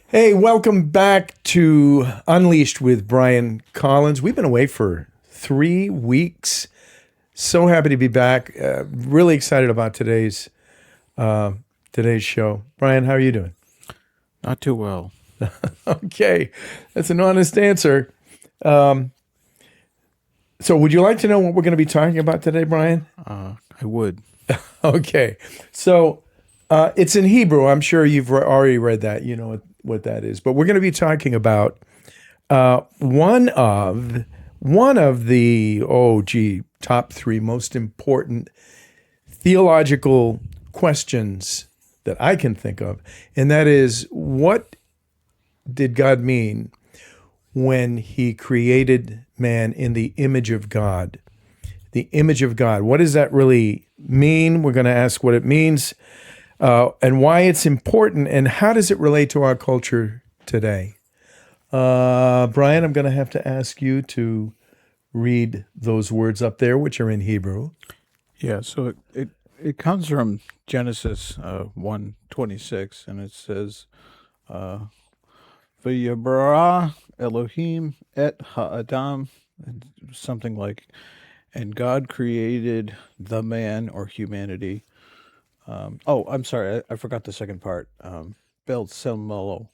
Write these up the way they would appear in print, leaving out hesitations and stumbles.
Hey, welcome back to Unleashed with Brian Collins. We've been away for 3 weeks. So happy to be back. Really excited about today's show. Brian, how are you doing? Not too well. Okay, that's an honest answer. Um, so, would you like to know what we're going to be talking about today, Brian? I would. Okay, so it's in Hebrew. I'm sure you've already read that. You know what that is. But we're going to be talking about one of the top three most important theological questions that I can think of, and that is, what did God mean when He created man in the image of God? The image of God. What does that really mean? We're going to ask what it means, and why it's important, and how does it relate to our culture today. Brian, I'm going to have to ask you to read those words up there, which are in Hebrew. Yeah, so it comes from Genesis 1:26, and it says, "V'yabara Elohim et ha'adam," and something like, and God created the man or humanity. I'm sorry, I forgot the second part. B'Tselem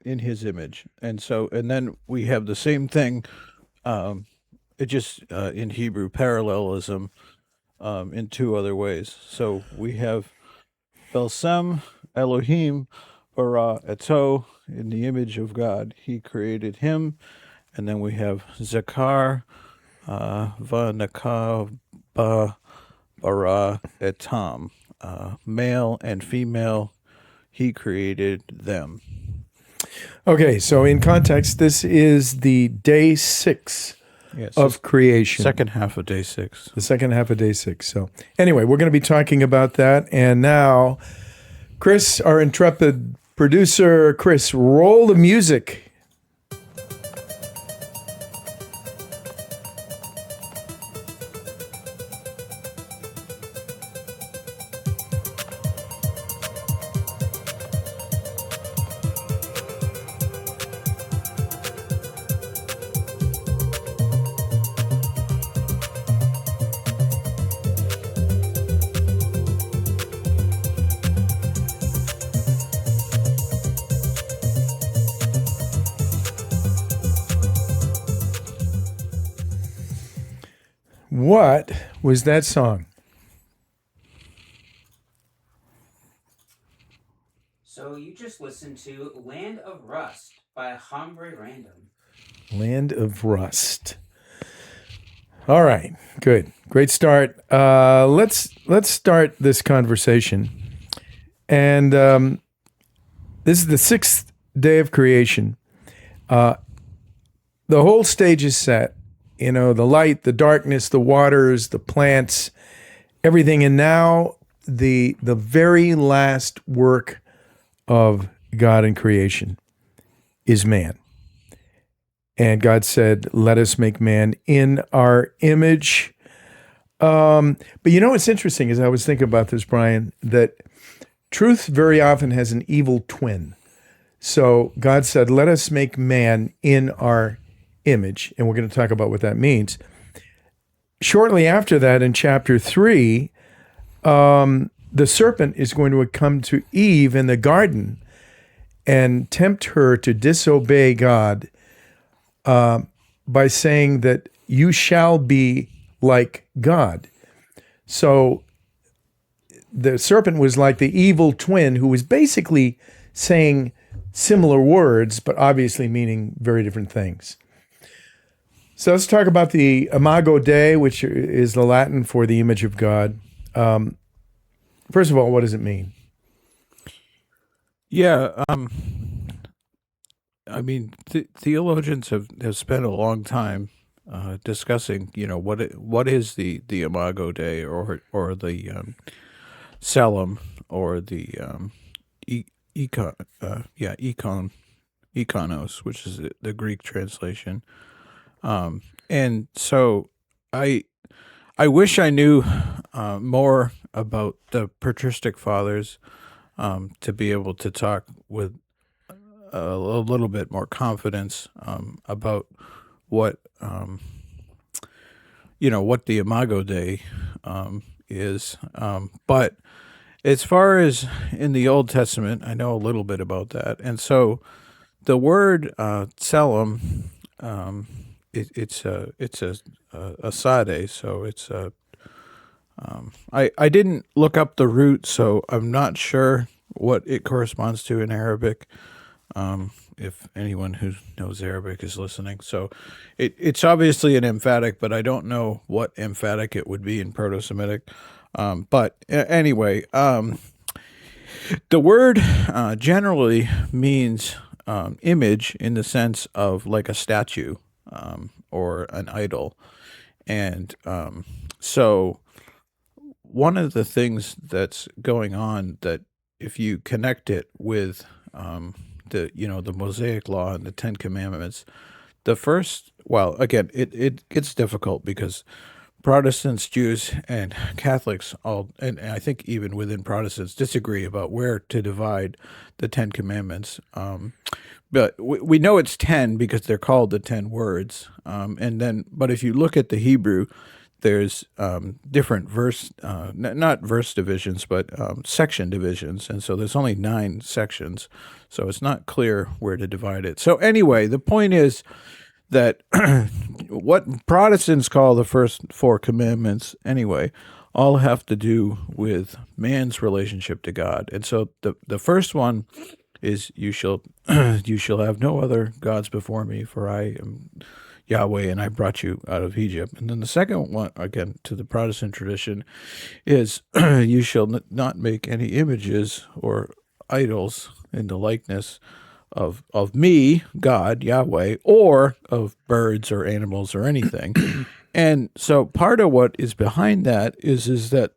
in His image, and then we have the same thing. Um, it just in Hebrew parallelism in two other ways. So we have Belsem Elohim bara eto, in the image of God He created him, and then we have Zakar vanaka ba bara etam, male and female He created them. Okay, so in context, this is the day 6 Yes, of creation. second half of day 6. The second half of day 6. So, anyway, we're going to be talking about that. And now, Chris, our intrepid producer, Chris, roll the music. What was that song? So you just listened to Land of Rust by Hombre Random. Land of Rust. All right, good, great start. Let's start this conversation. And this is the 6th day of creation. The whole stage is set. You know, the light, the darkness, the waters, the plants, everything. And now the very last work of God in creation is man. And God said, "Let us make man in our image." But you know what's interesting is, I was thinking about this, Brian, that truth very often has an evil twin. So God said, "Let us make man in our image," and we're going to talk about what that means. Shortly after that, in chapter 3, the serpent is going to come to Eve in the garden and tempt her to disobey God by saying that you shall be like God. So the serpent was like the evil twin who was basically saying similar words, but obviously meaning very different things. So let's talk about the Imago Dei, which is the Latin for the image of God. First of all, what does it mean? Yeah, I mean, theologians have spent a long time discussing, what is the Imago Dei, or the Salem, or the econ, ikonos, which is the Greek translation. And so I wish I knew more about the patristic fathers to be able to talk with a little bit more confidence about what what the Imago Dei is. But as far as in the Old Testament, I know a little bit about that, and so the word tselem, it's a sade, so it's a. I didn't look up the root, so I'm not sure what it corresponds to in Arabic. If anyone who knows Arabic is listening, so it's obviously an emphatic, but I don't know what emphatic it would be in Proto-Semitic. Anyway, the word generally means image in the sense of like a statue or an idol, and so one of the things that's going on, that if you connect it with the Mosaic Law and the Ten Commandments, the first, well, again, it gets difficult because Protestants, Jews, and Catholics all, and I think even within Protestants, disagree about where to divide the Ten Commandments. But we know it's 10 because they're called the 10 words. But if you look at the Hebrew, there's different verse, not verse divisions, but section divisions. And so there's only 9 sections. So it's not clear where to divide it. So anyway, the point is that what Protestants call the first 4 commandments, anyway, all have to do with man's relationship to God. And so the first one is you shall have no other gods before me, for I am Yahweh, and I brought you out of Egypt. And then the second one, again, to the Protestant tradition, is you shall not make any images or idols in the likeness of me, God, Yahweh, or of birds or animals or anything. And so part of what is behind that is that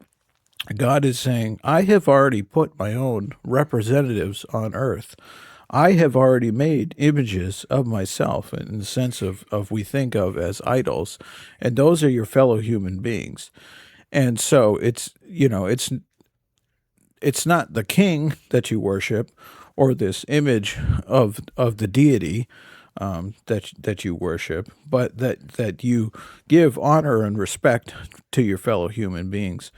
God is saying, I have already put my own representatives on earth. I have already made images of myself in the sense of we think of as idols, and those are your fellow human beings. And so it's not the king that you worship or this image of the deity that you worship, but that you give honor and respect to your fellow human beings.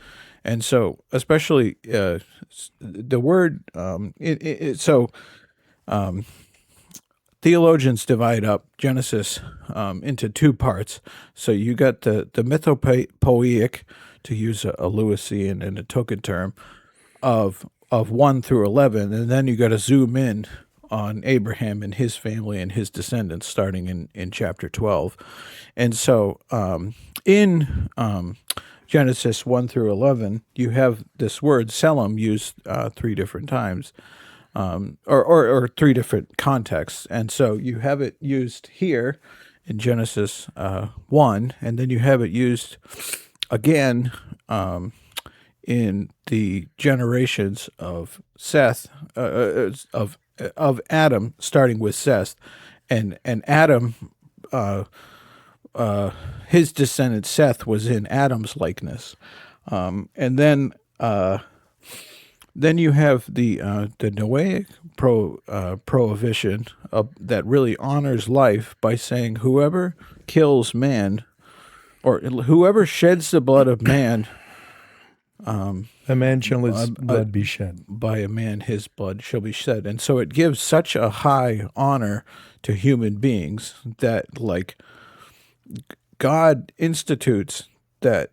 And so, especially the word, theologians divide up Genesis into 2 parts. So you got the mythopoeic, to use a Lewisian and a token term, of 1 through 11, and then you got to zoom in on Abraham and his family and his descendants, starting in chapter 12. And so in Genesis 1 through 11, you have this word tselem used 3 different times, or 3 different contexts. And so you have it used here in Genesis 1, and then you have it used again in the generations of Seth, of Adam, starting with Seth, and Adam, his descendant Seth was in Adam's likeness, and then you have the Noahic prohibition that really honors life by saying whoever kills man, or whoever sheds the blood of man, a man shall his blood be shed. By a man his blood shall be shed. And so it gives such a high honor to human beings that, like, God institutes that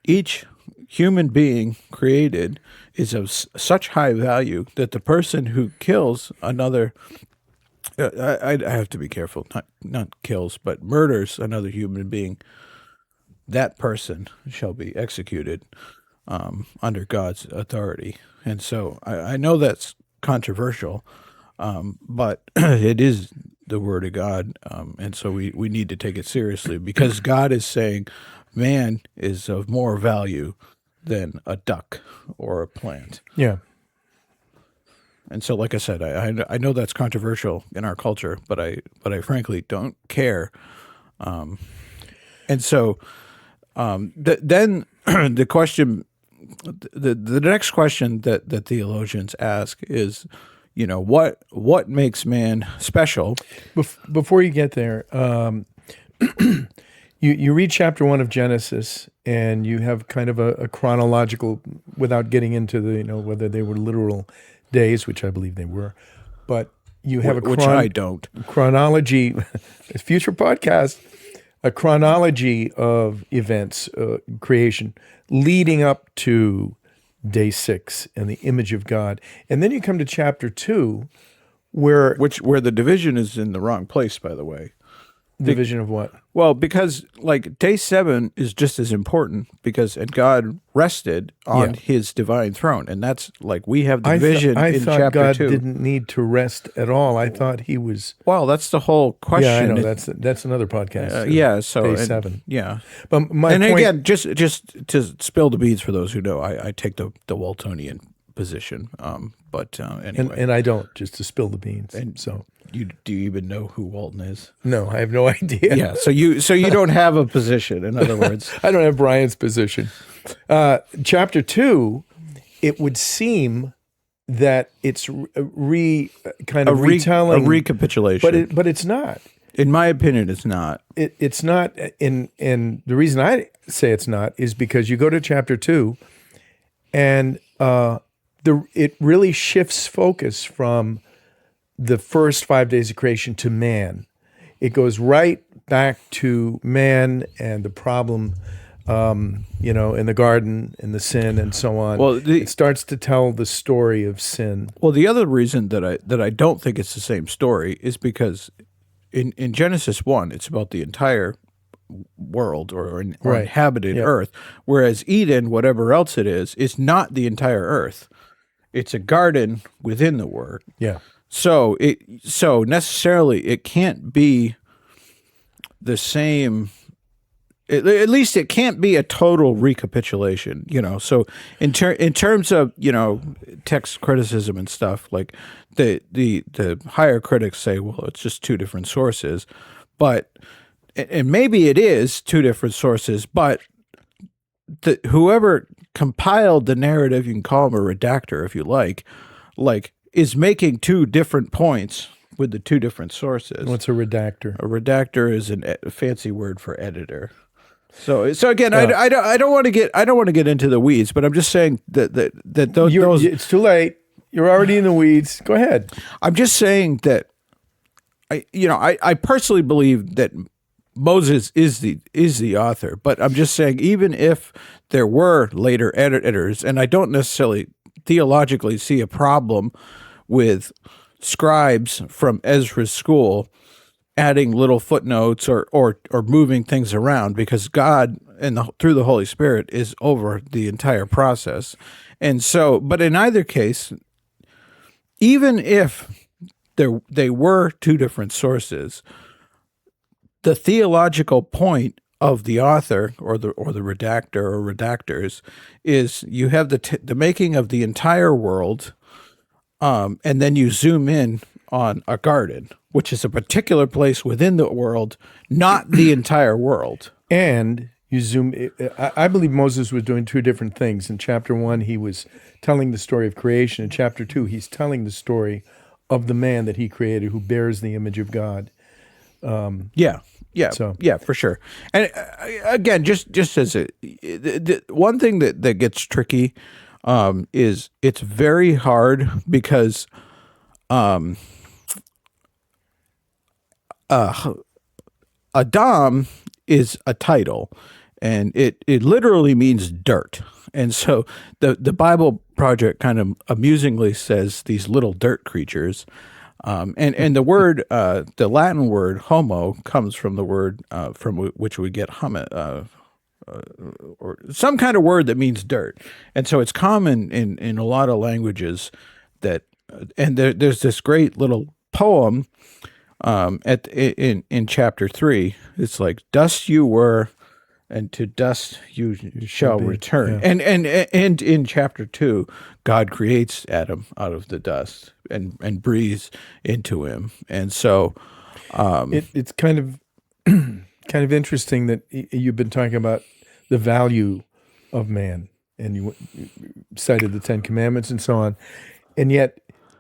each human being created is of such high value that the person who kills another, I have to be careful, not kills, but murders another human being, that person shall be executed under God's authority. And so I know that's controversial, but it is the word of God, and so we need to take it seriously, because God is saying man is of more value than a duck or a plant. Yeah. And so, like I said, I know that's controversial in our culture, but I frankly don't care. And so then the question, the next question that theologians ask is, what makes man special. Before you get there, you read chapter 1 of Genesis, and you have kind of a chronological, without getting into the whether they were literal days, which I believe they were, but you have Which I don't. chronology. Future podcast, a chronology of events, creation, leading up to day 6 and the image of God, and then you come to chapter 2, where Where the division is in the wrong place, by the way. division of what? Well, because like day 7 is just as important and God rested on his divine throne. And that's like, we have the division I in thought chapter God 2. didn't need to rest at all. I thought he was. Well, that's the whole question. Yeah, I know. That's another podcast. Yeah. So day and- 7. Yeah. But my And point, again, just to spill the beans for those who know, I take the Waltonian position. But anyway, and I don't, just to spill the beans. So do you even know who Walton is? no, I have no idea. Yeah. So you don't have a position. In other words, I don't have Brian's position. Chapter 2, it would seem that it's kind of retelling, a recapitulation. but it's not. In my opinion, it's not. It's not. And the reason I say it's not is because you go to chapter 2, and it really shifts focus from the first 5 days of creation to man. It goes right back to man and the problem, in the garden and the sin and so on. Well, it starts to tell the story of sin. Well, the other reason that I don't think it's the same story is because in Genesis 1, it's about the entire world or inhabited earth, whereas Eden, whatever else it is not the entire earth. It's a garden within the word. Yeah. So necessarily it can't be the same. At least it can't be a total recapitulation, So in terms of text criticism and stuff, like the higher critics say, well, it's just two different sources, and maybe it is two different sources, but whoever compiled the narrative, you can call him a redactor if you like, is making two different points with the two different sources. What's a redactor? A redactor is a fancy word for editor. So again, I don't want to get into the weeds, but I'm just saying that those. It's too late. You're already in the weeds. Go ahead. I'm just saying that I personally believe that Moses is the author, but I'm just saying even if there were later editors, and I don't necessarily theologically see a problem with scribes from Ezra's school adding little footnotes or moving things around, because God through the Holy Spirit is over the entire process. And so, but in either case, even if they were two different sources, the theological point of the author or the redactor or redactors is you have the making of the entire world, and then you zoom in on a garden, which is a particular place within the world, not the entire world. And you zoom. I believe Moses was doing two different things. In chapter 1, he was telling the story of creation. In chapter 2, he's telling the story of the man that he created, who bears the image of God. Yeah, for sure. And again, just as the one thing that gets tricky is it's very hard because Adam is a title, and it literally means dirt. And so the Bible Project kind of amusingly says these little dirt creatures. And the word, the Latin word homo comes from the word from which we get or some kind of word that means dirt. And so it's common in a lot of languages that, and there's this great little poem in chapter 3. It's like, dust you were, and to dust you shall return. Yeah. And in chapter 2, God creates Adam out of the dust and breathes into him. And so it's kind of interesting that you've been talking about the value of man, and you cited the Ten Commandments and so on, and yet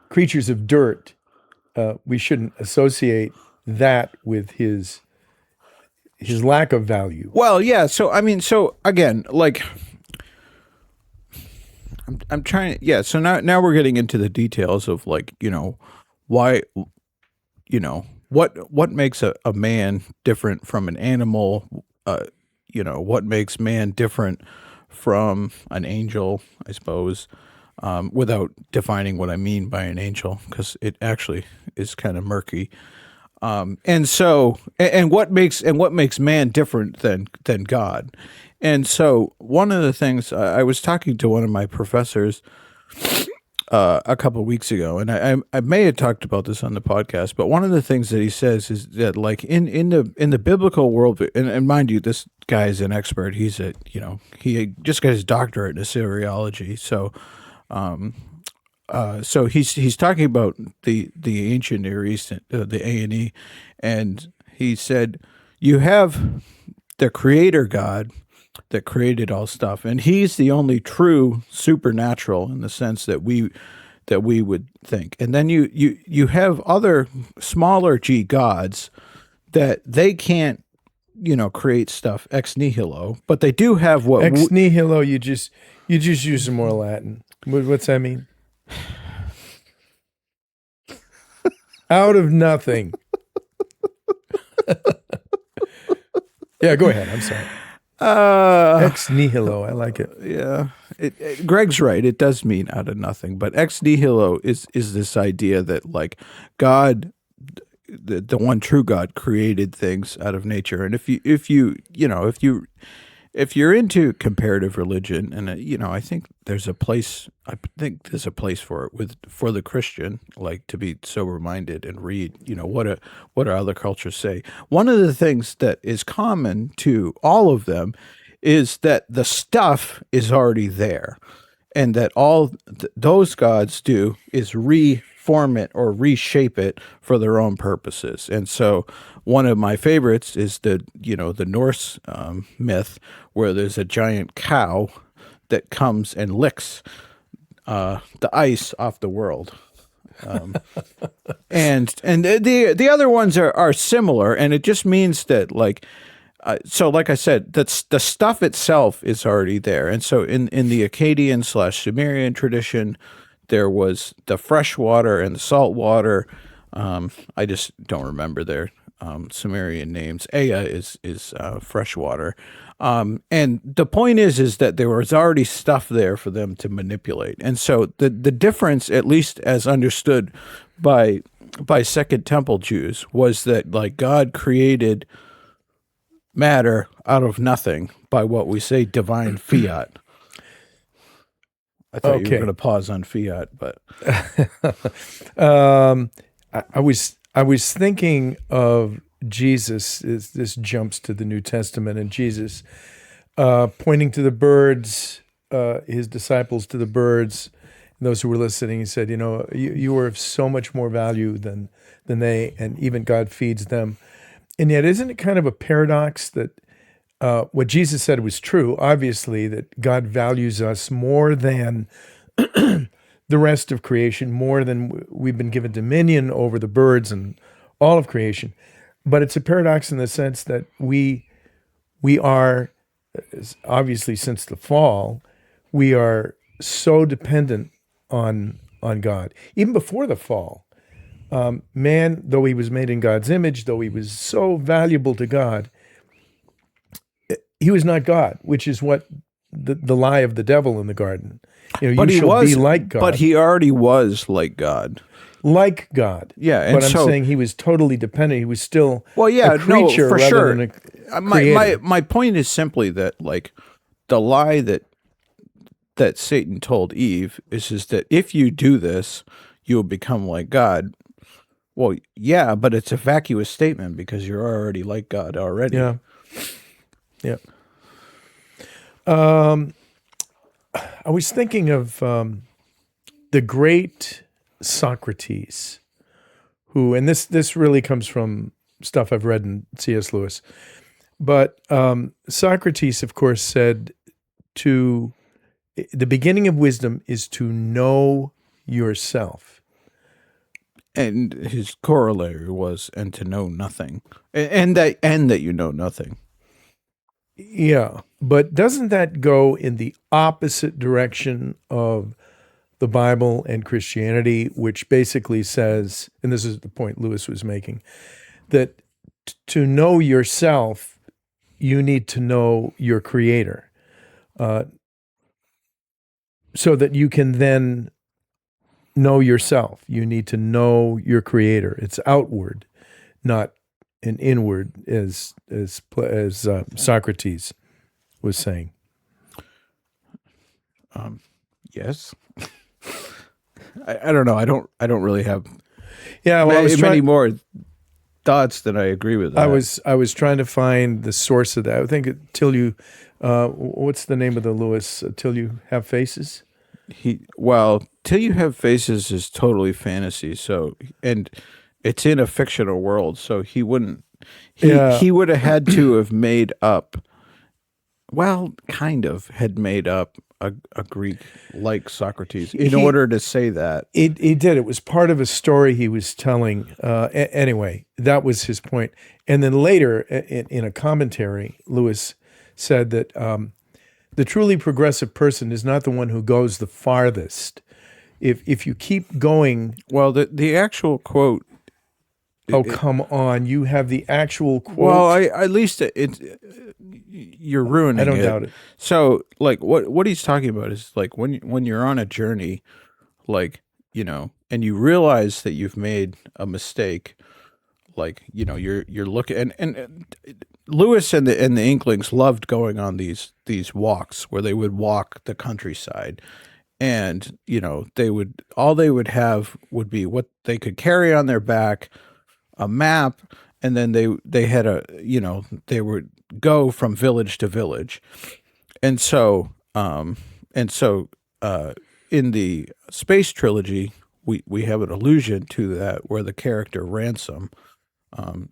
creatures of dirt, we shouldn't associate that with his lack of value. Well, yeah. So I mean, so again, like, I'm trying. Yeah. So now we're getting into the details of, like, why, what makes a man different from an animal. What makes man different from an angel, I suppose, without defining what I mean by an angel, because it actually is kind of murky. And so, and what makes man different than God. And so, one of the things, I was talking to one of my professors a couple of weeks ago, and I may have talked about this on the podcast, but one of the things that he says is that, like, in the biblical world, and mind you, this guy is an expert. He's he just got his doctorate in Assyriology, so. So he's talking about the ancient Near East, the A&E, and he said, you have the creator God that created all stuff, and he's the only true supernatural in the sense that we would think. And then you have other smaller g gods that they can't create stuff ex nihilo, but they do have what Ex nihilo. You just use some more Latin. What's that mean? Out of nothing. Yeah, go ahead. I'm sorry. Ex nihilo. I like it. Yeah, Greg's right. It does mean out of nothing, but ex nihilo is this idea that, like, God, the one true God, created things out of nature. And if you're into comparative religion, and I think there's a place. I think there's a place for it for the Christian, like, to be sober minded and read. What do other cultures say? One of the things that is common to all of them is that the stuff is already there, and that all those gods do is reform it or reshape it for their own purposes. And so, one of my favorites is the Norse myth, where there's a giant cow that comes and licks the ice off the world. And the other ones are similar, and it just means that, like, so like I said, that's the stuff itself is already there. And so in the Akkadian / Sumerian tradition, there was the fresh water and the salt water. I just don't remember their Sumerian names. Ea is fresh water. And the point is that there was already stuff there for them to manipulate. And so the difference, at least as understood by Second Temple Jews, was that, like, God created matter out of nothing by what we say divine fiat. I thought you were going to pause on fiat, but I was thinking of Jesus. This jumps to the New Testament, and Jesus pointing to the birds, his disciples to the birds, and those who were listening. He said, you are of so much more value than they, and even God feeds them. And yet, isn't it kind of a paradox that what Jesus said was true, obviously, that God values us more than the rest of creation, more than we've been given dominion over the birds and all of creation. But it's a paradox in the sense that we are, obviously, since the fall, we are so dependent on God. Even before the fall, man, though he was made in God's image, though he was so valuable to God, he was not God, which is what the lie of the devil in the garden. But you shall be like God. But he already was like God. Like God. Yeah, and but I'm saying he was totally dependent. He was still a creature for rather sure. than a creator. My point is simply that, like, the lie that Satan told Eve is that if you do this, you will become like God. Well, yeah, but it's a vacuous statement because you're already like God already. Yeah. Yeah. I was thinking of the great Socrates, who, and this really comes from stuff I've read in C.S. Lewis, but Socrates, of course, said the beginning of wisdom is to know yourself. And his corollary was, and to know nothing, and that you know nothing. Yeah, but doesn't that go in the opposite direction of the Bible and Christianity, which basically says, and this is the point Lewis was making, that to know yourself, you need to know your Creator, so that you can then know yourself. You need to know your Creator. It's outward, not an inward, as Socrates was saying. Yes. I don't know. I don't really have Well, I was many more thoughts than I agree with. That. I was trying to find the source of that. I think till you, what's the name of the Lewis? Till you have faces. Till you have faces is totally fantasy. So, and it's in a fictional world. So he wouldn't. He would have had to have made up. Well, kind of had made up a Greek like Socrates in order to say that. He did. It was part of a story he was telling. Anyway, that was his point. And then later, in a commentary, Lewis said that the truly progressive person is not the one who goes the farthest. If you keep going, well, the actual quote. Oh, come on! You have the actual quote. Well, at least you're ruining it. I don't doubt it. So, like, what he's talking about is like when you're on a journey, like, you know, and you realize that you've made a mistake, like, you know, you're looking and Lewis and the Inklings loved going on these walks where they would walk the countryside. And, you know, they would have would be what they could carry on their back, a map, and then they had they would go from village to village. And so in the Space Trilogy, we have an allusion to that where the character Ransom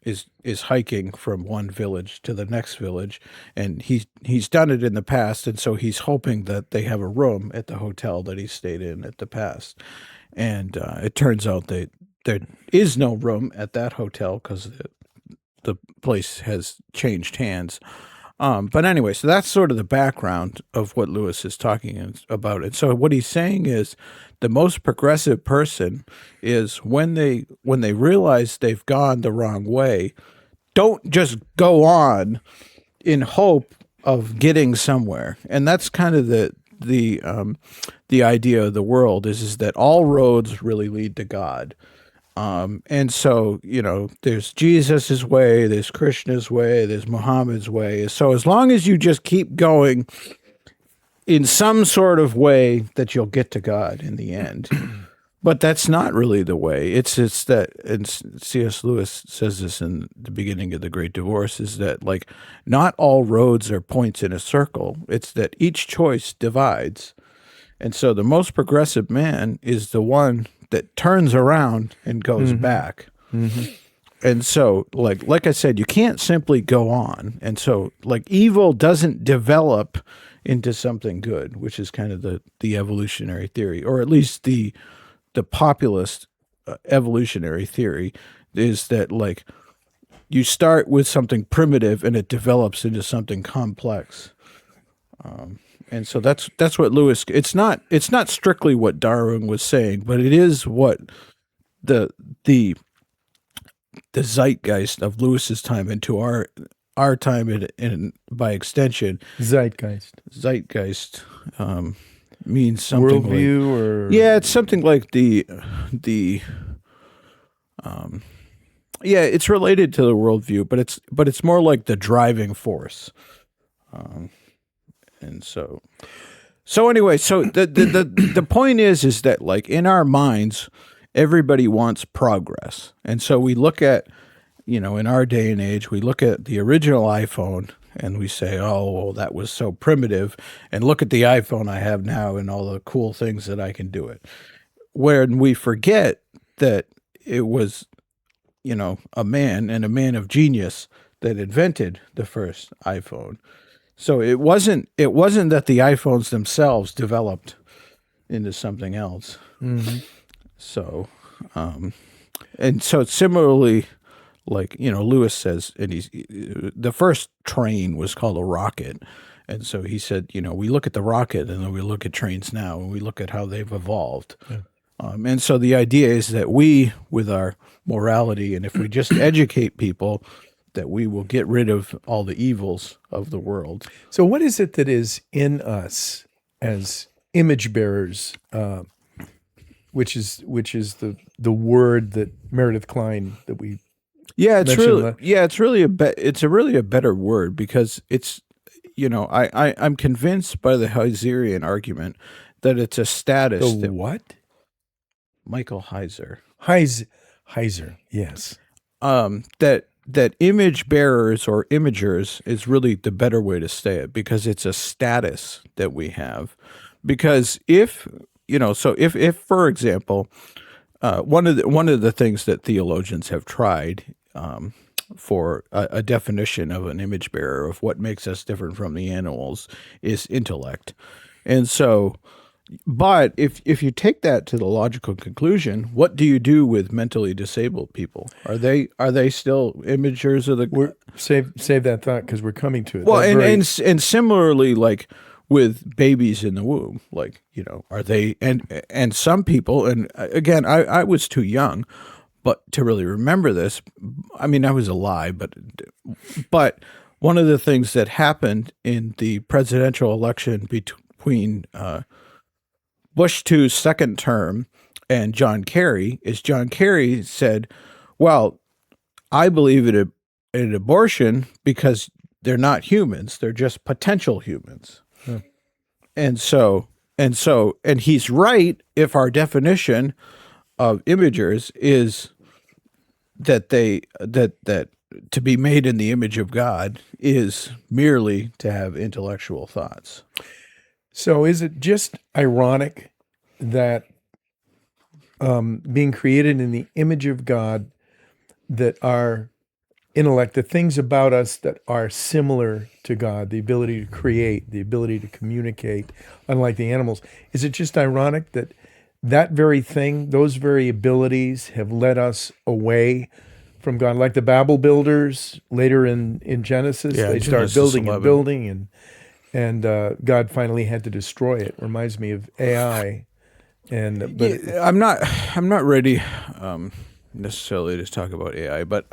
is hiking from one village to the next village, and he's done it in the past, and so he's hoping that they have a room at the hotel that he stayed in at the past. And it turns out that there is no room at that hotel because the place has changed hands. But anyway, so that's sort of the background of what Lewis is talking about. And so what he's saying is the most progressive person is when they realize they've gone the wrong way, don't just go on in hope of getting somewhere. And that's kind of the idea of the world is that all roads really lead to God. And so, you know, there's Jesus's way, there's Krishna's way, there's Muhammad's way. So as long as you just keep going in some sort of way that you'll get to God in the end. But that's not really the way. It's that, and C.S. Lewis says this in the beginning of The Great Divorce, is that like not all roads are points in a circle. It's that each choice divides. And so the most progressive man is the one that turns around and goes back. Mm-hmm. And so, like I said, you can't simply go on. And so, like, evil doesn't develop into something good, which is kind of the evolutionary theory, or at least the populist evolutionary theory is that, like, you start with something primitive and it develops into something complex. And so that's what Lewis. It's not strictly what Darwin was saying, but it is what the zeitgeist of Lewis's time into our time and by extension Zeitgeist means something worldview like, or it's something like the it's related to the worldview, but it's more like the driving force. And so anyway, so the point is that, like, in our minds, everybody wants progress. And so we look at, you know, in our day and age, we look at the original iPhone and we say, oh, well, that was so primitive. And look at the iPhone I have now and all the cool things that I can do it. When we forget that it was, you know, a man of genius that invented the first iPhone. So it wasn't that the iPhones themselves developed into something else. Mm-hmm. So, And so it's similarly, like, Lewis says, and the first train was called a rocket. And so he said, we look at the rocket and then we look at trains now and we look at how they've evolved. Yeah. And so the idea is that we, with our morality, and if we just educate people, that we will get rid of all the evils of the world. So what is it that is in us as image bearers, which is the word that Meredith Klein that we Yeah, it's mentioned really it's really a better word, because it's, I'm convinced by the Heiserian argument that it's a status the that what? Michael Heiser, Heiser, yes. that image bearers or imagers is really the better way to say it, because it's a status that we have. Because if for example, one of the things that theologians have tried for a definition of an image bearer, of what makes us different from the animals, is intellect. And so, but if you take that to the logical conclusion, what do you do with mentally disabled people? Are they still imagers of the? Save that thought, because we're coming to it. Well, That's and similarly, like with babies in the womb, like, are they? And some people, and again, I was too young, but to really remember this. I mean, I was alive, but one of the things that happened in the presidential election between Bush II's second term and John Kerry is John Kerry said, well, I believe in abortion because they're not humans. They're just potential humans. Hmm. And he's right if our definition of imagers is that that to be made in the image of God is merely to have intellectual thoughts. So is it just ironic that being created in the image of God, that our intellect, the things about us that are similar to God, the ability to create, the ability to communicate, unlike the animals, is it just ironic that that very thing, those very abilities have led us away from God? Like the Babel builders later in Genesis, Yeah, they start Genesis building 11. and building, and God finally had to destroy it. Reminds me of AI. And but Yeah, I'm not ready necessarily to talk about AI, but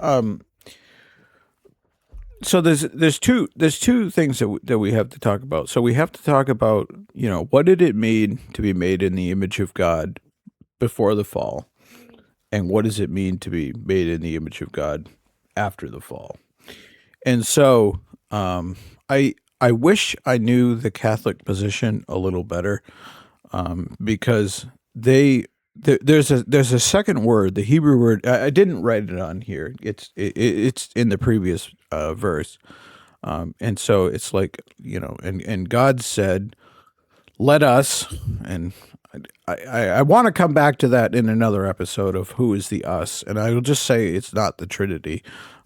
so there's two things that we have to talk about. So we have to talk about, what did it mean to be made in the image of God before the fall, and what does it mean to be made in the image of God after the fall? And so I wish I knew the Catholic position a little better, because there's a second word, the Hebrew word. I didn't write it on here. It's in the previous verse, and so it's like, and God said, "Let us," and I want to come back to that in another episode of who is the us, and I will just say it's not the Trinity.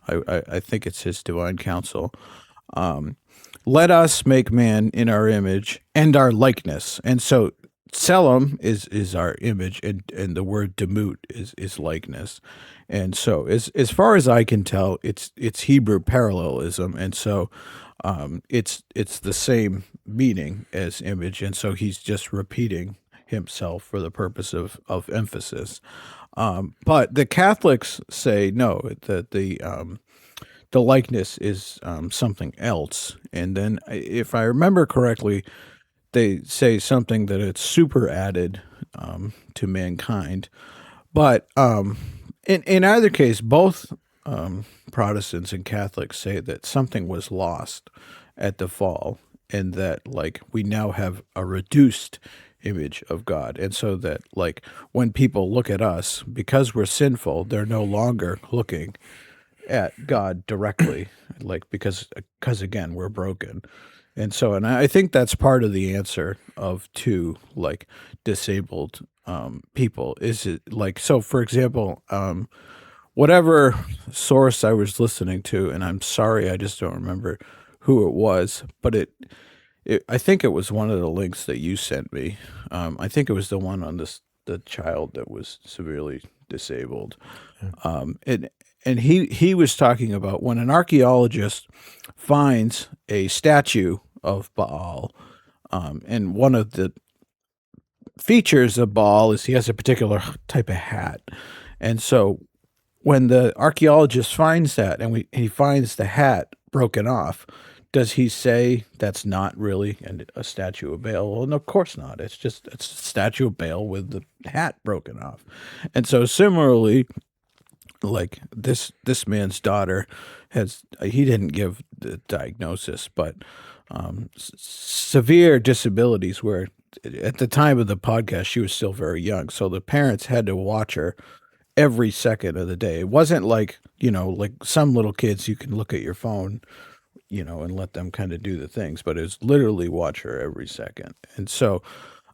I think it's His divine counsel. Let us make man in our image and our likeness. And so Tselem is our image, and the word demut is likeness. And so as far as I can tell, it's Hebrew parallelism, and so it's the same meaning as image, and so he's just repeating himself for the purpose of emphasis. But the Catholics say no, that the likeness is something else. And then, if I remember correctly, they say something that it's super added to mankind. But in either case, both Protestants and Catholics say that something was lost at the fall, and that, like, we now have a reduced image of God. And so that, like, when people look at us, because we're sinful, they're no longer looking at God directly, like, because again, we're broken. And so, and I think that's part of the answer to like disabled people. Is it like, so for example, whatever source I was listening to, and I'm sorry, I just don't remember who it was, but I think it was one of the links that you sent me. I think it was the one on the child that was severely disabled. And he was talking about when an archaeologist finds a statue of Baal, and one of the features of Baal is he has a particular type of hat. And so when the archaeologist finds that and he finds the hat broken off, does he say that's not really a statue of Baal? Well, no, of course not. It's a statue of Baal with the hat broken off. And so similarly, like this man's daughter he didn't give the diagnosis, but severe disabilities where at the time of the podcast, she was still very young. So the parents had to watch her every second of the day. It wasn't like, like some little kids, you can look at your phone, and let them kind of do the things, but it's literally watch her every second. And so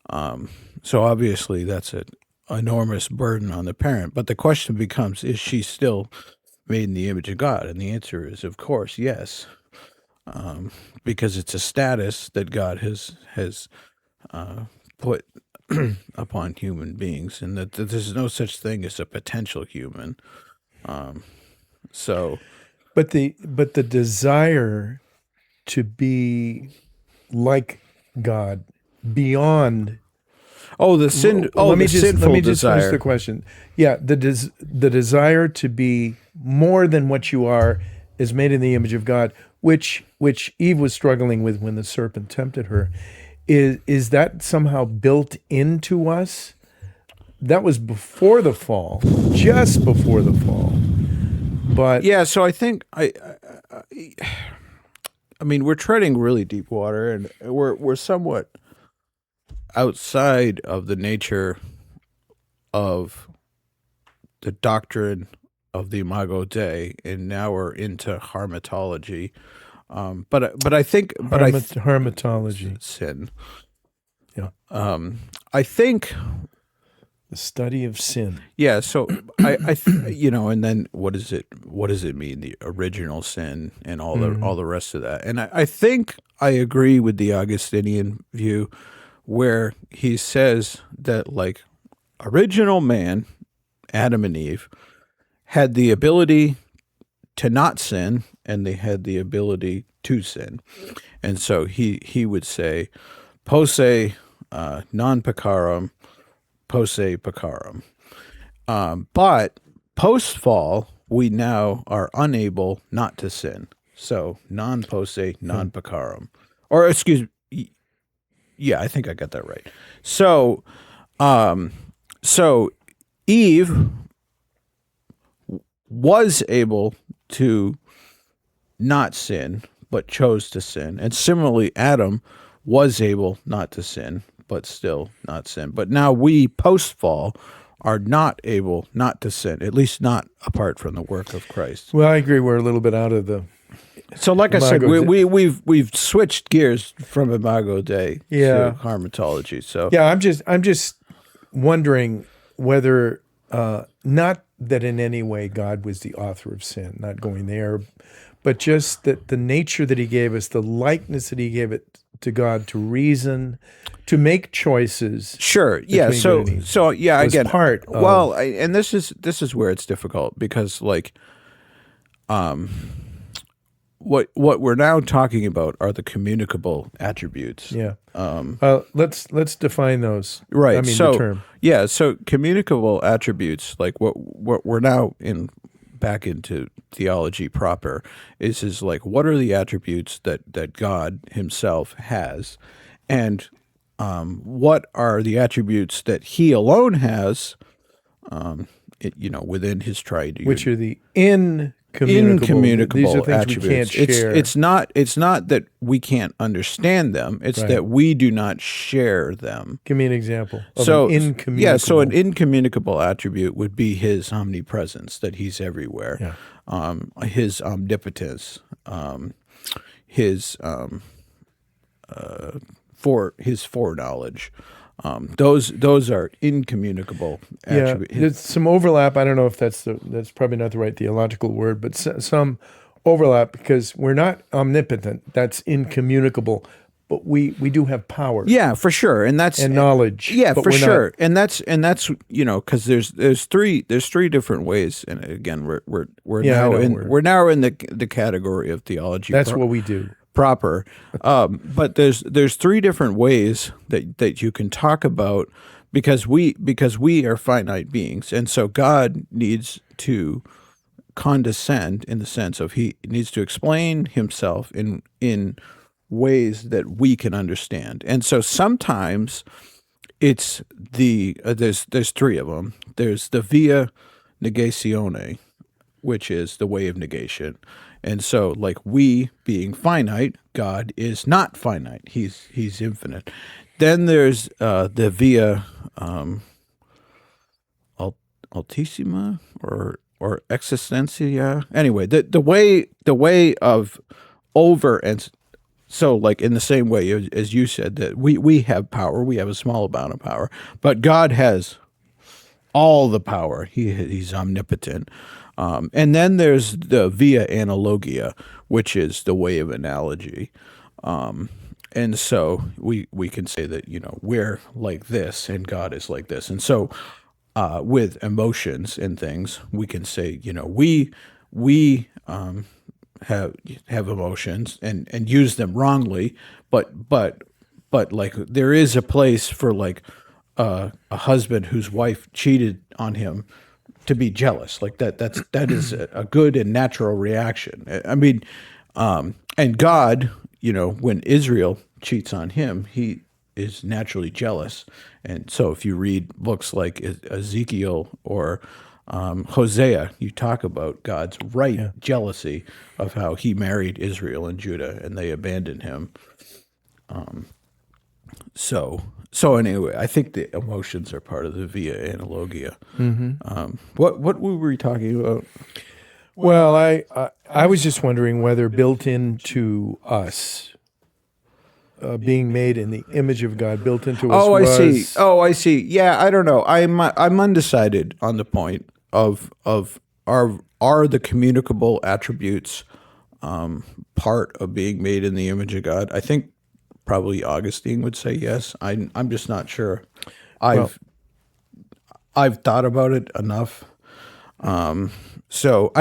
obviously that's an enormous burden on the parent. But the question becomes, is she still made in the image of God? And the answer is, of course, yes. Because it's a status that God has put upon human beings, and that there's no such thing as a potential human. But the desire to be like God beyond. The sinful Let me just desire. finish the question. Yeah, the desire to be more than what you are is made in the image of God, which Eve was struggling with when the serpent tempted her. Is that somehow built into us? That was before the fall, just before the fall. But yeah, so I think I mean we're treading really deep water, and we're somewhat outside of the nature of the doctrine of the Imago Dei, and now we're into harmatology. But I think harmatology, sin. Yeah. I think the study of sin. Yeah. So and then what does it mean? The original sin and all the rest of that. And I think I agree with the Augustinian view, where he says that like original man, Adam and Eve, had the ability to not sin, and they had the ability to sin. And so he would say, posse non peccarum, posse peccarum. But post-fall, we now are unable not to sin. So non posse, non peccarum. Or excuse me, yeah, I think I got that right. So Eve was able to not sin, but chose to sin. And similarly, Adam was able not to sin, but still not sin. But now we, post-fall, are not able not to sin, at least not apart from the work of Christ. Well, I agree. We're a little bit out of the. So, like I said, we've switched gears from Imago Dei to harmatology. So yeah, I'm just wondering whether not that in any way God was the author of sin, not going there, but just that the nature that He gave us, the likeness that He gave it to God to reason, to make choices. Sure. Yeah. So yeah. Again, part. Well, and this is where it's difficult because like, what we're now talking about are the communicable attributes. Yeah. Let's define those. Right. I mean, so, the term. Yeah. So communicable attributes, like what we're now back into theology proper, is like what are the attributes that God Himself has, and what are the attributes that He alone has, within His triune, which are the incommunicable. These are things attributes. We can't share. It's not that we can't understand them. It's that we do not share them. Give me an example of an incommunicable. Yeah, so an incommunicable attribute would be His omnipresence, that He's everywhere. Yeah. His omnipotence, His foreknowledge. Those are incommunicable attributes. Yeah, there's some overlap. I don't know if that's probably not the right theological word, but some overlap because we're not omnipotent. That's incommunicable. but we do have power Yeah, for sure, and that's and knowledge. yeah, but for we're not- sure, and that's because there's three different ways, and again we're Yeah, I now know, we're now in the category of theology. That's what we do. Proper, but there's three different ways that you can talk about because we are finite beings, and so God needs to condescend in the sense of he needs to explain himself in ways that we can understand. And so sometimes it's there's three of them. There's the via negatione, which is the way of negation. And so like we being finite, God is not finite. He's infinite. Then there's the via altissima or existentia. Anyway, the way of over and so like in the same way as you said that we have power, we have a small amount of power, but God has all the power. He's omnipotent. And then there's the via analogia, which is the way of analogy. And so we can say that, we're like this and God is like this. And so with emotions and things, we can say, we have emotions and use them wrongly, but like there is a place for like a husband whose wife cheated on him to be jealous. Like that is a good and natural reaction. I mean, and God, when Israel cheats on him, he is naturally jealous. And so if you read books like Ezekiel or Hosea, you talk about God's jealousy of how he married Israel and Judah and they abandoned him. So anyway, I think the emotions are part of the via analogia. What were we talking about? Well, I was just wondering whether built into us, being made in the image of God, built into us. Oh, I was, see. Oh, I see. Yeah, I don't know. I'm undecided on the point of are the communicable attributes part of being made in the image of God? I think probably Augustine would say yes. I'm just not sure. I've thought about it enough. So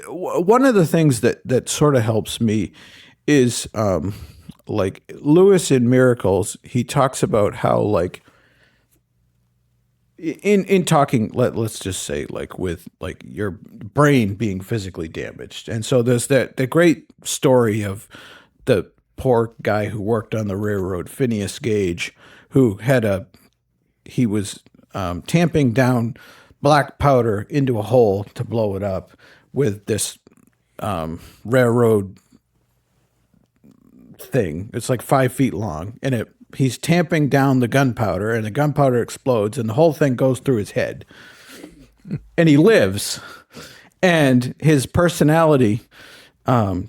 one of the things that sort of helps me is like Lewis in Miracles, he talks about how like in talking, let's just say like with like your brain being physically damaged. And so there's the great story of the poor guy who worked on the railroad, Phineas Gage, who he was tamping down black powder into a hole to blow it up with this railroad thing. It's like 5 feet long, and he's tamping down the gunpowder, and the gunpowder explodes, and the whole thing goes through his head. And he lives, and his personality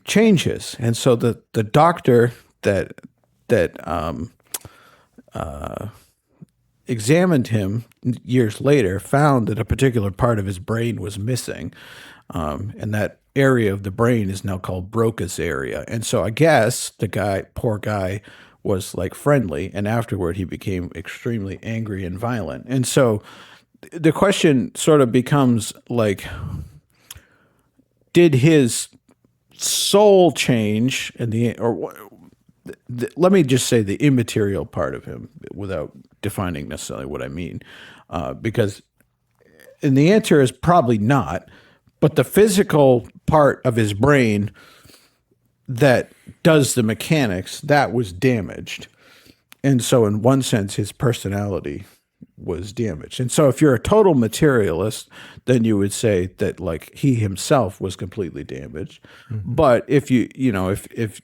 changes. And so the doctor that examined him years later found that a particular part of his brain was missing, and that area of the brain is now called Broca's area. And so I guess the poor guy, was like friendly, and afterward he became extremely angry and violent. And so the question sort of becomes like, did his soul change let me just say the immaterial part of him without defining necessarily what I mean, and the answer is probably not, but the physical part of his brain that does the mechanics, that was damaged. And so in one sense, his personality was damaged. And so if you're a total materialist, then you would say that like he himself was completely damaged. Mm-hmm. But if if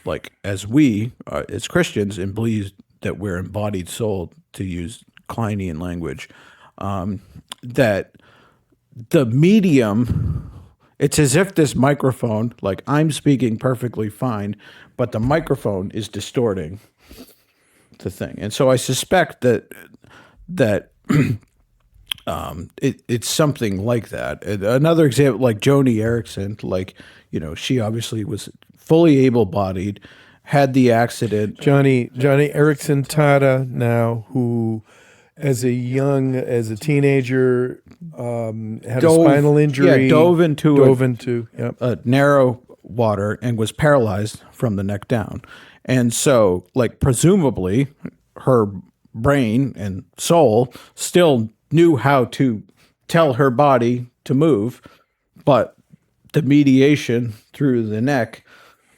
like as we as Christians and believe that we're embodied soul, to use Kleinian language, that the medium, it's as if this microphone, like I'm speaking perfectly fine, but the microphone is distorting the thing. And so I suspect that it's something like that. Another example, like Joni Eareckson, like, she obviously was fully able-bodied, had the accident. Johnny Erickson Tata now, who as a teenager had a spinal injury, dove into narrow water and was paralyzed from the neck down. And so, like, presumably her brain and soul still knew how to tell her body to move, but the mediation through the neck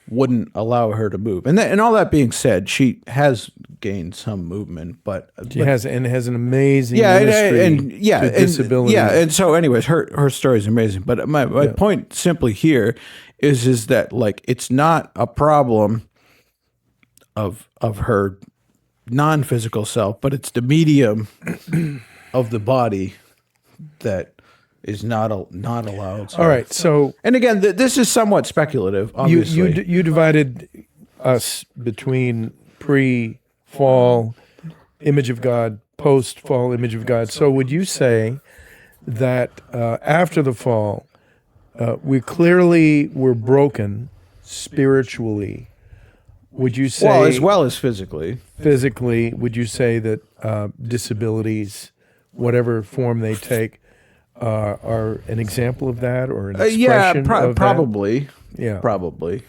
wouldn't allow her to move. And all that being said, she has gained some movement, but has an amazing ministry to disability. And so anyways, her story is amazing. But my point simply here is that, like, it's not a problem of her non-physical self, but it's the medium of the body that is not allowed. So. All right. So, and again, this is somewhat speculative. Obviously, you divided us between pre-fall image of God, post-fall image of God. So, would you say that after the fall, we clearly were broken spiritually? Would you say, as well as physically? Physically, would you say that disabilities, whatever form they take, are an example of that, or an expression of probably. That? Yeah, probably.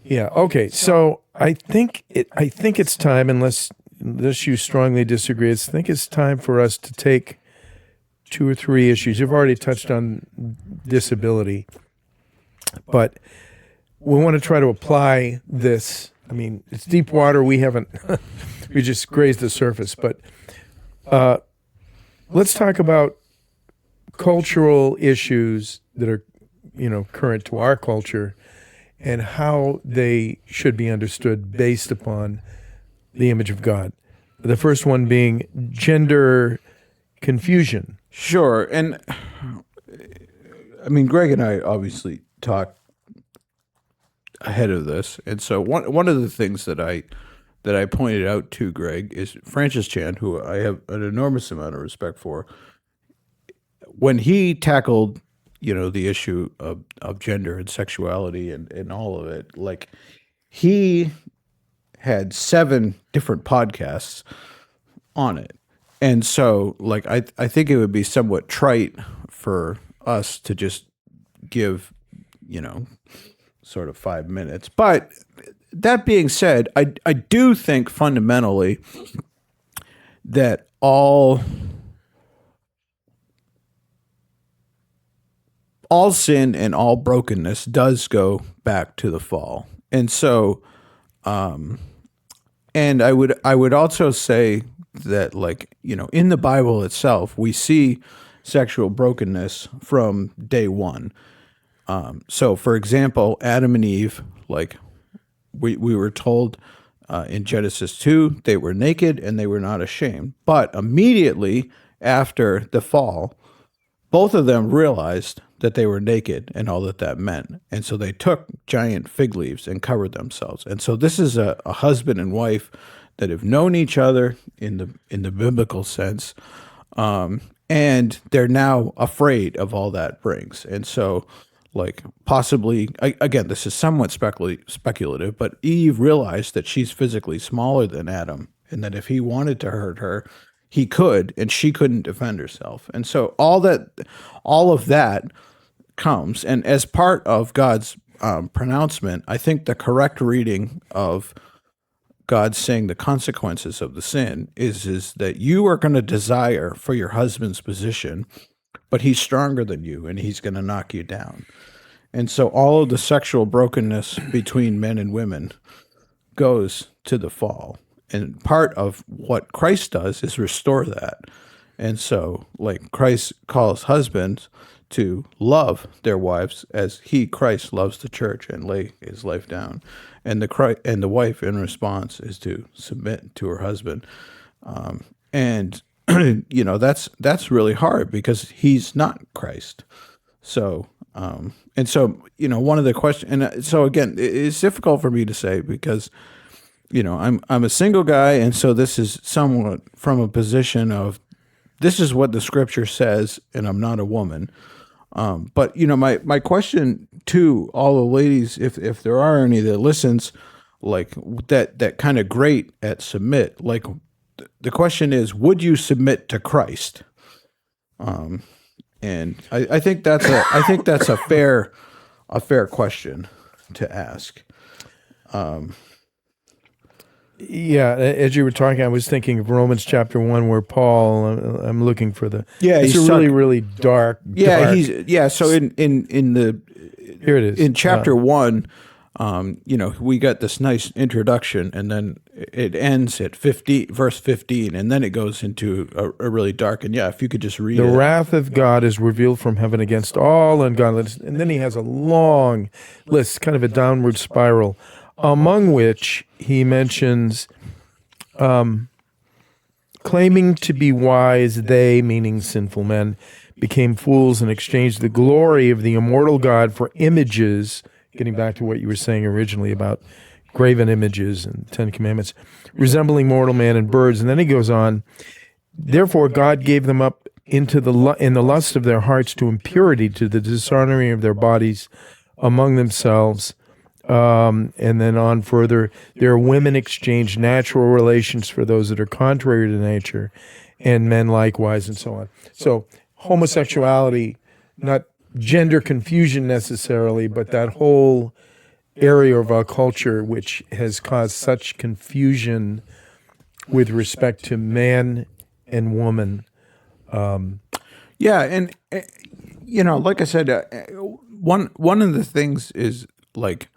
Yeah. Okay. So I think it's time, unless you strongly disagree, I think it's time for us to take 2 or 3 issues. You've already touched on disability, but we want to try to apply this. I mean, it's deep water. We haven't, we just grazed the surface, but let's talk about cultural issues that are, current to our culture and how they should be understood based upon the image of God. The first one being gender confusion. Sure. And I mean, Greg and I obviously talked ahead of this. And so one of the things that I pointed out to Greg is Francis Chan, who I have an enormous amount of respect for. When he tackled, the issue of gender and sexuality and all of it, like, he had 7 different podcasts on it. And so, like, I think it would be somewhat trite for us to just give, sort of 5 minutes. But that being said, I do think fundamentally that all sin and all brokenness does go back to the fall. And so, and I would also say that, like, in the Bible itself, we see sexual brokenness from day one. So, for example, Adam and Eve, like, we were told in Genesis 2, they were naked and they were not ashamed. But immediately after the fall, both of them realized that they were naked and all that meant. And so they took giant fig leaves and covered themselves. And so this is a husband and wife that have known each other in the biblical sense. And they're now afraid of all that brings. And so, like, possibly, again, this is somewhat speculative, but Eve realized that she's physically smaller than Adam, and that if he wanted to hurt her, he could, and she couldn't defend herself. And so all of that comes, and as part of God's pronouncement, I think the correct reading of God saying the consequences of the sin is that you are going to desire for your husband's position, but he's stronger than you, and he's going to knock you down. And so all of the sexual brokenness between men and women goes to the fall. And part of what Christ does is restore that. And so, like, Christ calls husbands to love their wives as Christ loves the church and lay his life down. And the wife, in response, is to submit to her husband. And that's really hard because he's not Christ. So, and so, one of the questions, and so again, it's difficult for me to say because, I'm a single guy, and so this is somewhat from a position of, this is what the scripture says, and I'm not a woman. But my question to all the ladies, if there are any that listens, like that kind of great at submit. Like the question is, would you submit to Christ? And I think that's a fair question to ask. Yeah, as you were talking, I was thinking of Romans chapter 1, where Paul, I'm looking for the, it's a really, really dark. So in the, here it is. in chapter 1, we got this nice introduction, and then it ends at verse 15, and then it goes into a really dark, and if you could just read the it. wrath of God is revealed from heaven against all ungodliness. And then he has a long list, kind of a downward spiral, among which he mentions claiming to be wise, they, meaning sinful men, became fools and exchanged the glory of the immortal God for images, getting back to what you were saying originally about graven images and Ten Commandments, resembling mortal man and birds. And then he goes on, therefore God gave them up into in the lust of their hearts to impurity, to the dishonoring of their bodies among themselves. And then on further, their women exchange natural relations for those that are contrary to nature, and men likewise, and so on. So homosexuality, not gender confusion necessarily, but that whole area of our culture which has caused such confusion with respect to man and woman. And like I said, one of the things is like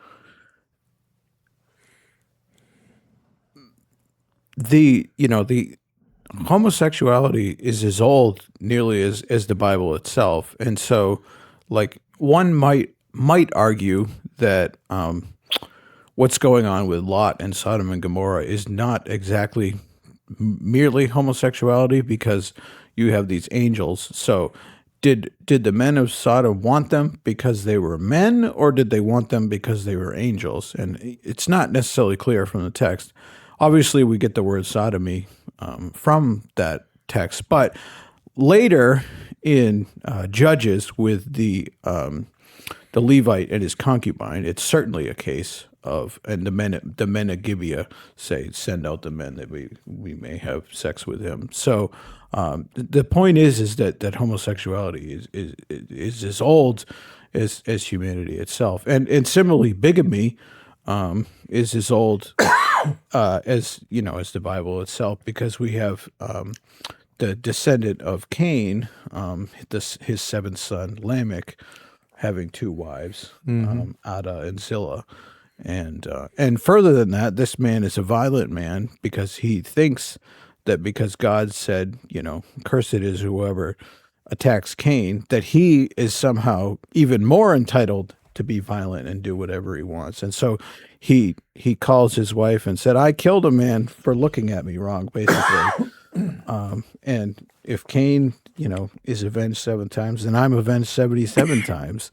the homosexuality is as old nearly as the Bible itself, and so like one might argue that what's going on with Lot and Sodom and Gomorrah is not exactly merely homosexuality, because you have these angels. So did the men of Sodom want them because they were men, or did they want them because they were angels? And it's not necessarily clear from the text. Obviously, we get the word sodomy from that text, but later in Judges with the Levite and his concubine, it's certainly a case of, and the men of Gibeah say, send out the men that we may have sex with him. So the point is that homosexuality is as old as humanity itself, and similarly bigamy is as old as the Bible itself, because we have the descendant of Cain, his seventh son Lamech, having two wives, Ada and Zillah, and further than that, this man is a violent man because he thinks that because God said, cursed is whoever attacks Cain, that he is somehow even more entitled to be violent and do whatever he wants. And so he calls his wife and said, I killed a man for looking at me wrong, basically. And if Cain, is avenged 7 times, then I'm avenged 77 times.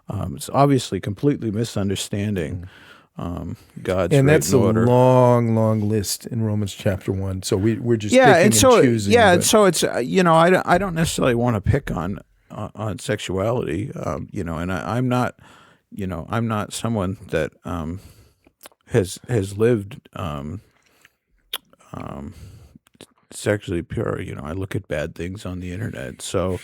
It's obviously completely misunderstanding God's and that's order. A long, long list in Romans chapter 1. So we're just picking and choosing. And so it's I don't necessarily want to pick on sexuality, and I'm not I'm not someone that has lived sexually pure. I look at bad things on the internet. So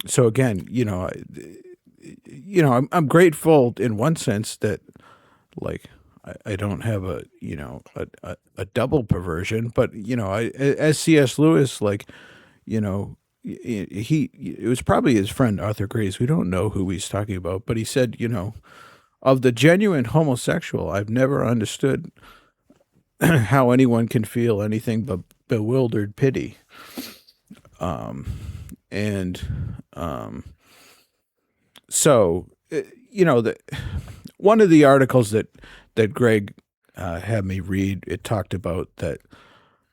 so again, I'm grateful in one sense that like I don't have a double perversion, but as C.S. Lewis, it was probably his friend Arthur Grace. We don't know who he's talking about, but he said, of the genuine homosexual, I've never understood how anyone can feel anything but bewildered pity. So, one of the articles that Greg had me read, it talked about that.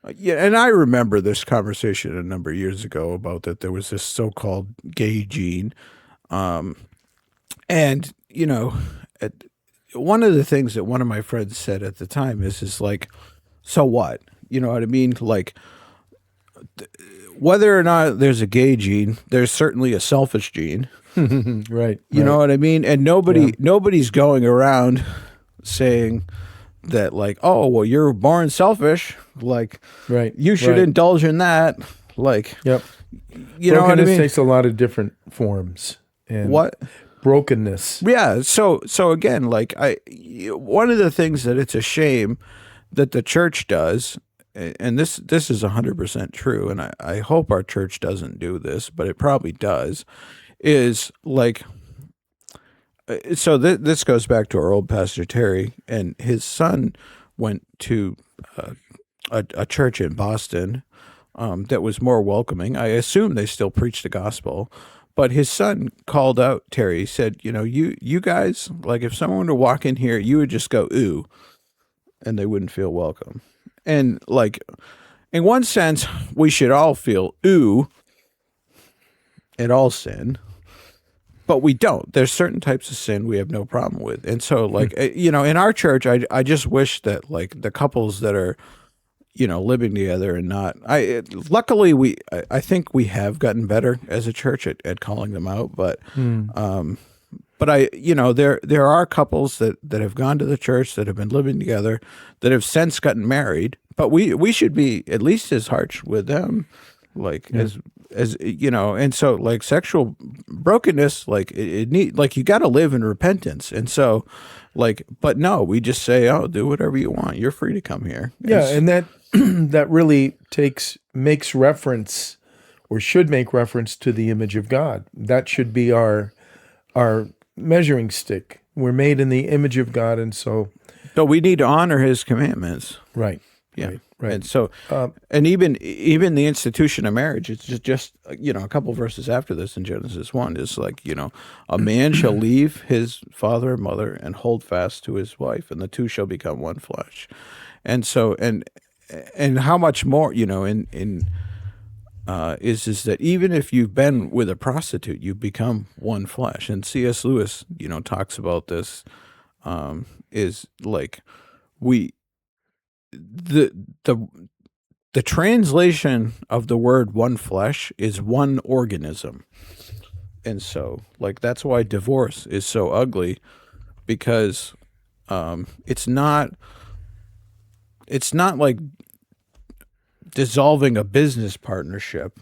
And I remember this conversation a number of years ago about that there was this so-called gay gene. One of the things that one of my friends said at the time is like, so what? You know what I mean? Like, whether or not there's a gay gene, there's certainly a selfish gene. Right. You know what I mean? And nobody's going around saying that, like, oh, well, you're born selfish. Like, Right. you should Right. indulge in that. Like, Yep. you know what I Brokenness mean? takes a lot of different forms. And What? brokenness. Yeah. So again, like, one of the things that it's a shame that the church does, and this is 100% true, and I hope our church doesn't do this, but it probably does, is like, so this goes back to our old pastor Terry, and his son went to a church in Boston that was more welcoming. I assume they still preach the gospel, but his son called out Terry. He said, you know, you guys, like, if someone were to walk in here, you would just go, ooh, and they wouldn't feel welcome. And, like, in one sense, we should all feel ooh at all sin, but we don't. There's certain types of sin we have no problem with. And so, like, you know, in our church, I just wish that, like, the couples that are, you know, living together and not, luckily I think we have gotten better as a church at calling them out, but you know, there are couples that have gone to the church that have been living together that have since gotten married, but we should be at least as harsh with them, like, as you know. And so, like, sexual brokenness, like, it need, like, you got to live in repentance. And so, like, but no, we just say, oh, do whatever you want. You're free to come here. Yeah, and that that really makes reference, or should make reference, to the image of God. That should be our measuring stick. We're made in the image of God, and so but we need to honor His commandments. right. Yeah. Right. And so, and even the institution of marriage, it's just you know, a couple verses after this in Genesis 1 is like, you know, a man shall leave his father and mother and hold fast to his wife, and the two shall become one flesh. And so, and how much more, you know, is that even if you've been with a prostitute, you become one flesh. And C.S. Lewis, you know, talks about this, is like the translation of the word one flesh is one organism. And so, like, that's why divorce is so ugly, because it's not like dissolving a business partnership.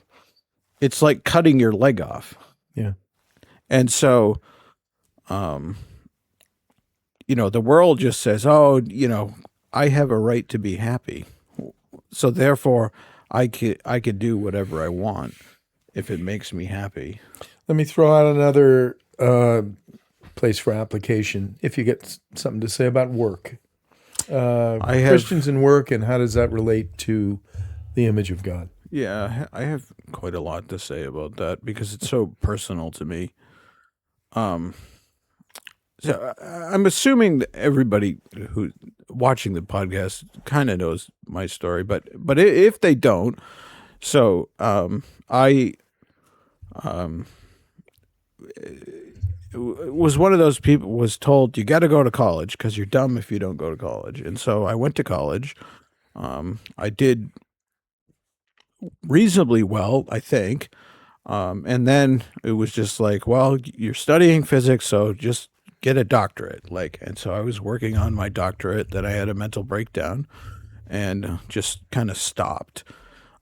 It's like cutting your leg off. Yeah. And so, you know, the world just says, oh, you know, I have a right to be happy. So therefore, I could do whatever I want if it makes me happy. Let me throw out another place for application. If you get something to say about work, Christians and work, and how does that relate to the image of God? Yeah, I have quite a lot to say about that because it's so personal to me. So I'm assuming that everybody who's watching the podcast kind of knows my story, but if they don't, so I was one of those people was told you got to go to college because you're dumb if you don't go to college, and so I went to college. I did reasonably well, I think, and then it was just like, well, you're studying physics, so just get a doctorate, like. And so I was working on my doctorate, then I had a mental breakdown and just kind of stopped.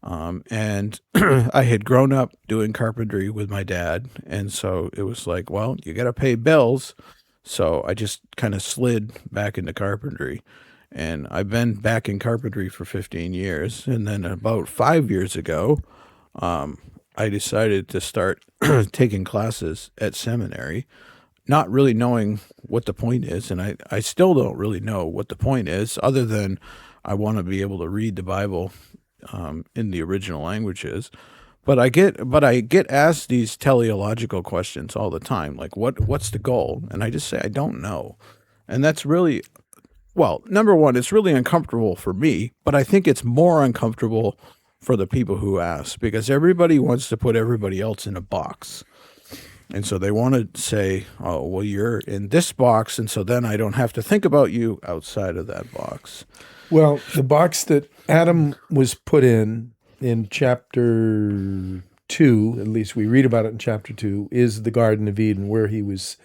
And I had grown up doing carpentry with my dad, and so it was like, well, you got to pay bills. So I just kind of slid back into carpentry, and I've been back in carpentry for 15 years. And then about 5 years ago, I decided to start taking classes at seminary, not really knowing what the point is. And I still don't really know what the point is, other than I want to be able to read the Bible in the original languages. But I get asked these teleological questions all the time, like what's the goal? And I just say I don't know. And that's really, well, number one, it's really uncomfortable for me, but I think it's more uncomfortable for the people who ask, because everybody wants to put everybody else in a box. And so they want to say, oh, well, you're in this box, and so then I don't have to think about you outside of that box. Well, the box that Adam was put in in chapter 2, at least we read about it in chapter 2, is the Garden of Eden, where he was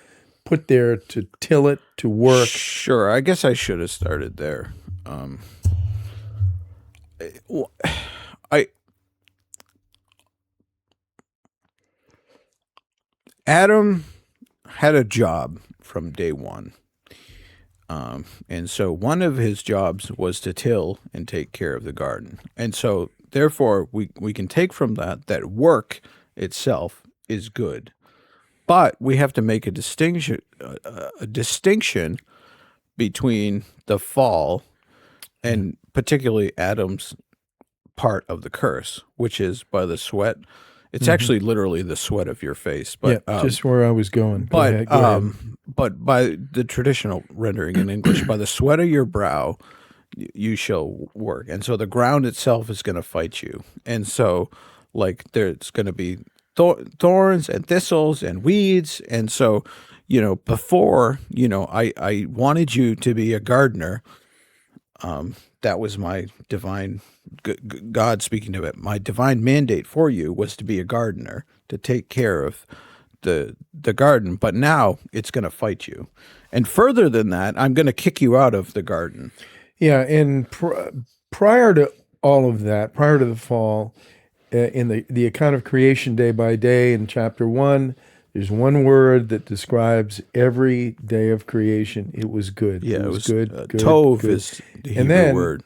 put there to till it, to work. Sure, I guess I should have started there. I Adam had a job from day one. And so one of his jobs was to till and take care of the garden. And so therefore we can take from that work itself is good. But we have to make a distinction between the fall and particularly Adam's part of the curse, which is by the sweat. It's actually literally the sweat of your face, but yeah, just where I was going. Go ahead. But by the traditional rendering in English, by the sweat of your brow, you shall work, and so the ground itself is going to fight you, and so like there's going to be thorns and thistles and weeds, and so before I wanted you to be a gardener. That was my divine God speaking to it. My divine mandate for you was to be a gardener, to take care of the garden. But now it's going to fight you, and further than that, I'm going to kick you out of the garden. Yeah, and prior to all of that, prior to the fall, in the account of creation day by day in chapter 1, there's one word that describes every day of creation. It was good. Yeah, it was good. Tov good. is the Hebrew And then, word.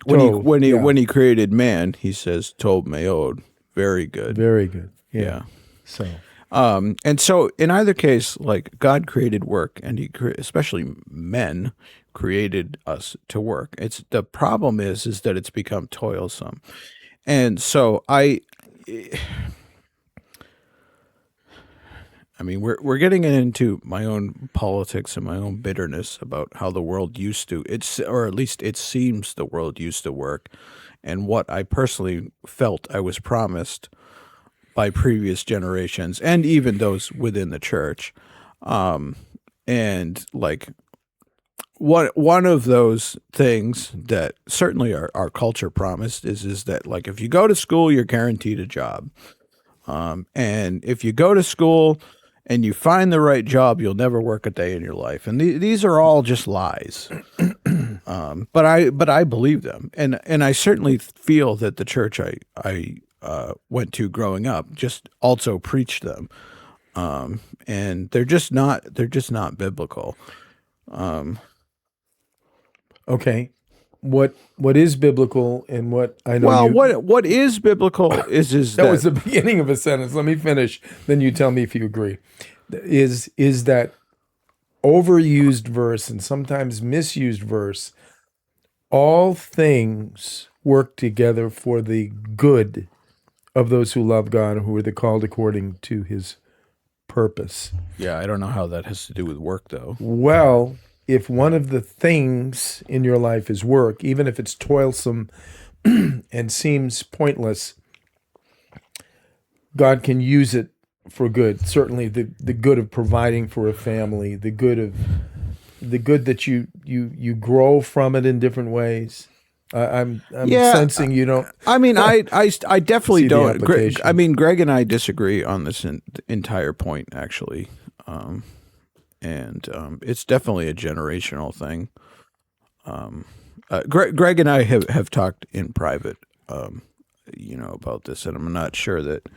Tov, When he created man, he says Tov Meod, very good. Very good. Yeah. So. And so in either case, like God created work, and especially men created us to work. The problem is that it's become toilsome, and so I mean, we're getting into my own politics and my own bitterness about how the world used to, or at least it seems the world used to work, and what I personally felt I was promised by previous generations and even those within the church. And like one of those things that certainly our culture promised is that like if you go to school, you're guaranteed a job. And if you go to school and you find the right job, you'll never work a day in your life. And these are all just lies. But I believe them, and I certainly feel that the church I went to growing up just also preached them, and they're just not biblical. Okay, what is biblical and what I know? Well, what is biblical is that was the beginning of a sentence. Let me finish. Then you tell me if you agree. Is that overused verse and sometimes misused verse? All things work together for the good of those who love God and who are the called according to His purpose. Yeah, I don't know how that has to do with work, though. Well, if one of the things in your life is work, even if it's toilsome and seems pointless, God can use it for good. Certainly the good of providing for a family, the good that you grow from it in different ways. I'm sensing you don't. I mean, I definitely see the don't. application. I mean, Greg and I disagree on this entire point, actually. And it's definitely a generational thing. Greg and I have talked in private, about this, and I'm not sure that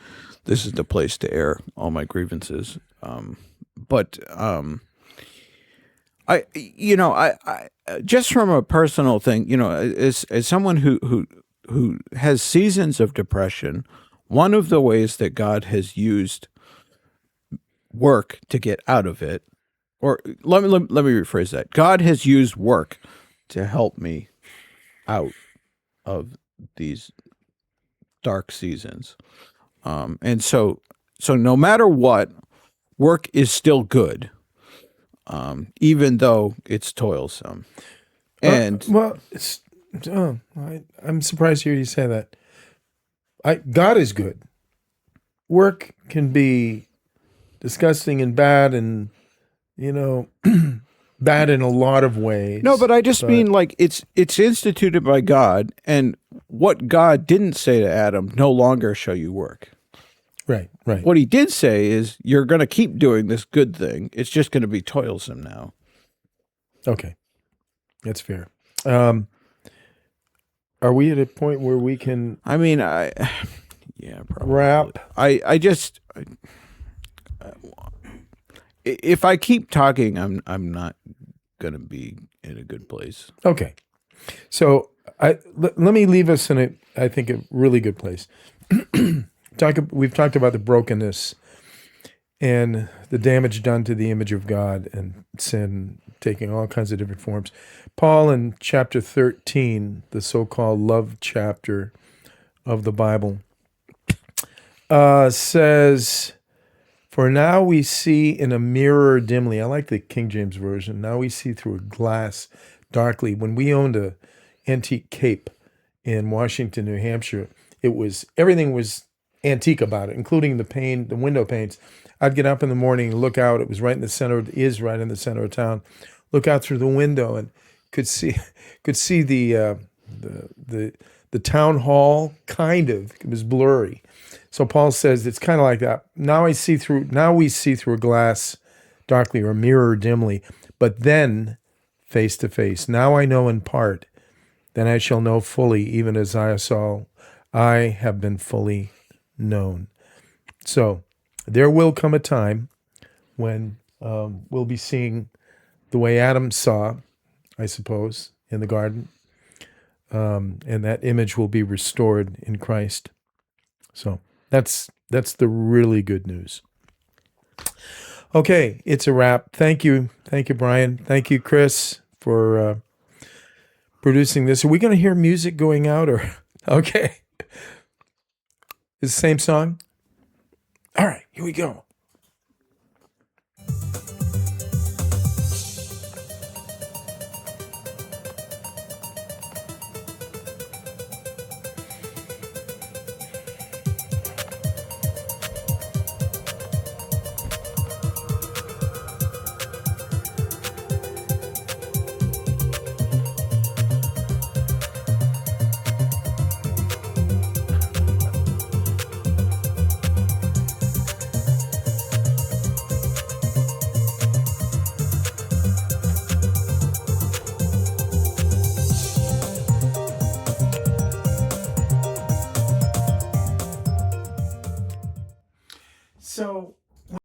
this is the place to air all my grievances. But I just from a personal thing, as someone who has seasons of depression, one of the ways that God has used work to get out of it. Or let me rephrase that. God has used work to help me out of these dark seasons. And so no matter what, work is still good, even though it's toilsome. And I'm surprised to hear you say that. God is good. Work can be disgusting and bad and bad in a lot of ways. No, but I just mean like it's instituted by God, and what God didn't say to Adam, no longer shall you work. right. What he did say is you're going to keep doing this good thing. It's just going to be toilsome now. Okay, that's fair. Are we at a point where we can I mean, yeah, probably. wrap? If I keep talking, I'm not going to be in a good place. Okay, so let me leave us in I think a really good place. We've talked about the brokenness and the damage done to the image of God and sin taking all kinds of different forms. Paul in chapter 13, the so-called love chapter of the Bible, says, "For now we see in a mirror dimly." I like the King James Version. "Now we see through a glass darkly." When we owned a antique cape in Washington, New Hampshire, everything was antique about it, including the window panes. I'd get up in the morning and look out. It was right in the center. It is right in the center of town. Look out through the window and could see the town hall. Kind of. It was blurry. So Paul says it's kind of like that. Now we see through a glass darkly, or a mirror dimly, but then face to face. Now I know in part, then I shall know fully, even as I have been fully known. So there will come a time when we'll be seeing the way Adam saw, I suppose, in the garden, and that image will be restored in Christ. So that's the really good news. Okay, it's a wrap. Thank you, Brian. Thank you, Chris, for producing this. Are we going to hear music going out, or okay? Is the same song? All right, here we go.